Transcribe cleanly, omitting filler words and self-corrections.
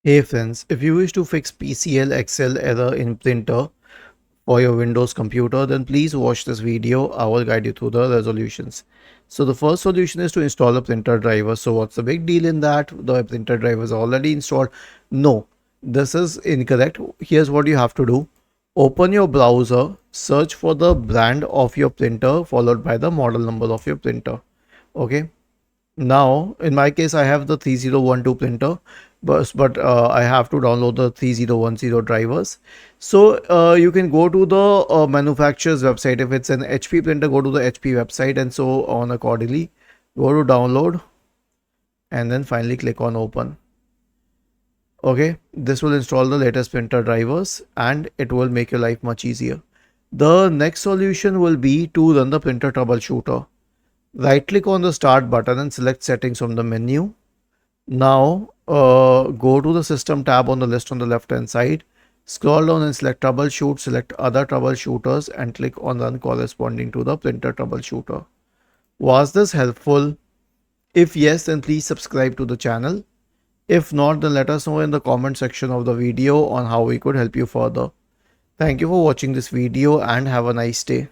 Hey friends, if you wish to fix PCL XL error in printer for your Windows computer, then please watch this video. I will guide you through the resolutions. So the first solution is to install a printer driver. So what's the big deal in that? The printer driver is already installed. No, this is incorrect. Here's what you have to do. Open your browser, search for the brand of your printer followed by the model number of your printer. Okay. Now, in my case, I have the 3012 printer, but I have to download the 3010 drivers. So you can go to the manufacturer's website. If it's an HP printer, go to the HP website and so on accordingly. Go to download and then finally click on open. Okay, this will install the latest printer drivers and it will make your life much easier. The next solution will be to run the printer troubleshooter. Right click on the start button and select settings from the menu. Now go to the system tab on the list on the left hand side. Scroll down and select troubleshoot, select other troubleshooters and click on run corresponding to the printer troubleshooter. Was this helpful? If yes, then please subscribe to the channel. If not, then let us know in the comment section of the video on how we could help you further. Thank you for watching this video and have a nice day.